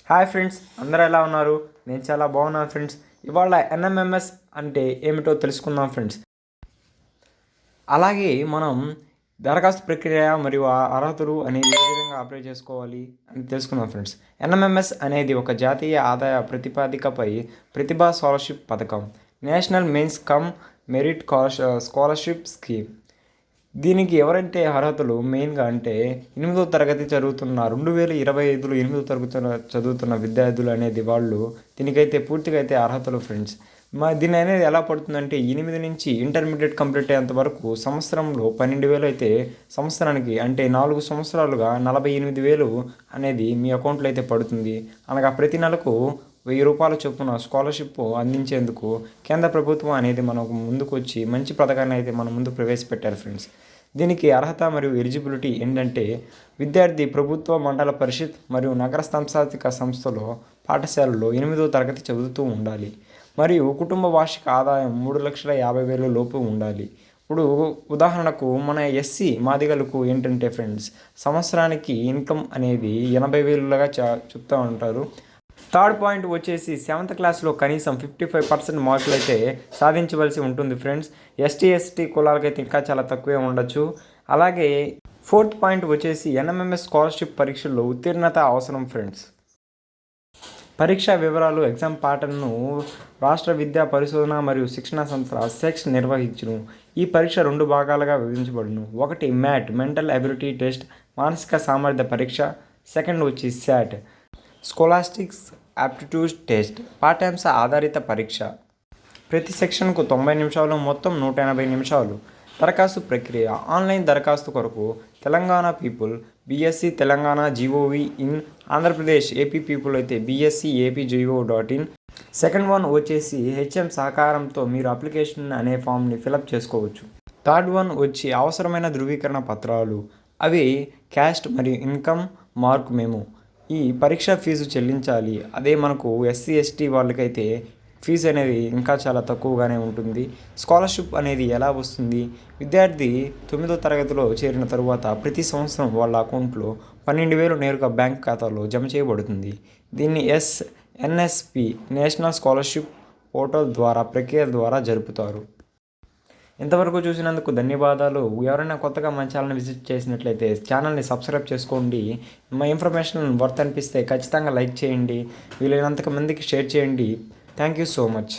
Hi friends, అందరూ ఎలా ఉన్నారు? నేను చాలా బాగున్నాను ఫ్రెండ్స్. ఇవాళ ఎన్ఎంఎంఎస్ అంటే ఏమిటో తెలుసుకుందాం ఫ్రెండ్స్. అలాగే మనం దరఖాస్తు ప్రక్రియ మరియు అర్హతలు అనేవి ఏ విధంగా అప్లై చేసుకోవాలి అని తెలుసుకుందాం ఫ్రెండ్స్. ఎన్ఎంఎంఎస్ అనేది ఒక జాతీయ ఆదాయ ప్రతిపాదికపై ప్రతిభా స్కాలర్షిప్ పథకం, national mains come merit scholarship scheme. దీనికి ఎవరైతే అర్హతలు మెయిన్గా అంటే 8వ తరగతి చదువుతున్న 2025లో 8వ తరగతి చదువుతున్న విద్యార్థులు అనేది వాళ్ళు దీనికైతే పూర్తిగా అయితే అర్హతలు ఫ్రెండ్స్. దీని అనేది ఎలా పడుతుందంటే 8 నుంచి ఇంటర్మీడియట్ కంప్లీట్ అయ్యేంత వరకు సంవత్సరంలో 12,000 అయితే సంవత్సరానికి అంటే 4 సంవత్సరాలుగా 48,000 అనేది మీ అకౌంట్లో అయితే పడుతుంది. అనగా ప్రతి నెలకు ₹1000 చొప్పున స్కాలర్షిప్ అందించేందుకు కేంద్ర ప్రభుత్వం అనేది మనకు ముందుకు వచ్చి మంచి పథకాన్ని అయితే మన ముందు ప్రవేశపెట్టారు ఫ్రెండ్స్. దీనికి అర్హత మరియు ఎలిజిబిలిటీ ఏంటంటే విద్యార్థి ప్రభుత్వ మండల పరిషత్ మరియు నగర సంస్థానిక సంస్థలో పాఠశాలలో 8వ తరగతి చదువుతూ ఉండాలి మరియు కుటుంబ వార్షిక ఆదాయం 3,50,000 లోపు ఉండాలి. ఇప్పుడు ఉదాహరణకు మన ఎస్సీ మాదిగలకు ఏంటంటే ఫ్రెండ్స్ సంవత్సరానికి ఇన్కమ్ అనేది 80,000గా చెప్తూ ఉంటారు. థర్డ్ పాయింట్ వచ్చేసి 7th క్లాస్లో కనీసం 55% మార్కులు అయితే సాధించవలసి ఉంటుంది ఫ్రెండ్స్. ఎస్టీ కులాలకైతే ఇంకా చాలా తక్కువే ఉండొచ్చు. అలాగే 4th పాయింట్ వచ్చేసి ఎన్ఎంఎంఎస్ స్కాలర్షిప్ పరీక్షల్లో ఉత్తీర్ణత అవసరం ఫ్రెండ్స్. పరీక్షా వివరాలు ఎగ్జామ్ ప్యాటర్న్ను రాష్ట్ర విద్యా పరిశోధన మరియు శిక్షణ సంస్థ సెక్స్ నిర్వహించును. ఈ పరీక్ష 2 భాగాలుగా విభజించబడును. ఒకటి మ్యాట్ మెంటల్ అబిలిటీ టెస్ట్ మానసిక సామర్థ్య పరీక్ష, సెకండ్ వచ్చి శాట్ స్కోలాస్టిక్స్ ఆప్టిట్యూడ్ టెస్ట్ పాఠ్యాంశ ఆధారిత పరీక్ష. ప్రతి సెక్షన్కు 90 నిమిషాలు, మొత్తం 180 నిమిషాలు. దరఖాస్తు ప్రక్రియ ఆన్లైన్ దరఖాస్తు కొరకు Telangana people BSc Telangana GOV in, Andhra Pradesh AP people అయితే bsc.ap.gov.in. సెకండ్ వన్ వచ్చేసి హెచ్ఎం సహకారంతో మీరు అప్లికేషన్ అనే ఫామ్ని ఫిలప్ చేసుకోవచ్చు. థర్డ్ వన్ వచ్చి అవసరమైన ధృవీకరణ పత్రాలు, అవి క్యాస్ట్ మరియు ఇన్కమ్ మార్క్ మెమో. ఈ పరీక్ష ఫీజు చెల్లించాలి. అదే మనకు ఎస్సీ వాళ్ళకైతే ఫీజు అనేది ఇంకా చాలా తక్కువగానే ఉంటుంది. స్కాలర్షిప్ అనేది ఎలా వస్తుంది? విద్యార్థి 9వ తరగతిలో చేరిన తరువాత ప్రతి సంవత్సరం వాళ్ళ అకౌంట్లో 12,000 నేరుగా బ్యాంక్ ఖాతాలో జమ చేయబడుతుంది. దీన్ని ఎన్ఎస్పి నేషనల్ స్కాలర్షిప్ పోర్టల్ ద్వారా ప్రక్రియ ద్వారా జరుపుతారు. ఇంతవరకు చూసినందుకు ధన్యవాదాలు. ఎవరైనా కొత్తగా మన ఛానల్ని విజిట్ చేసినట్లయితే ఛానల్ని సబ్స్క్రైబ్ చేసుకోండి. మా ఇన్ఫర్మేషన్ వర్త్ అనిపిస్తే ఖచ్చితంగా లైక్ చేయండి. వీలైనంత మందికి షేర్ చేయండి. Thank you so much.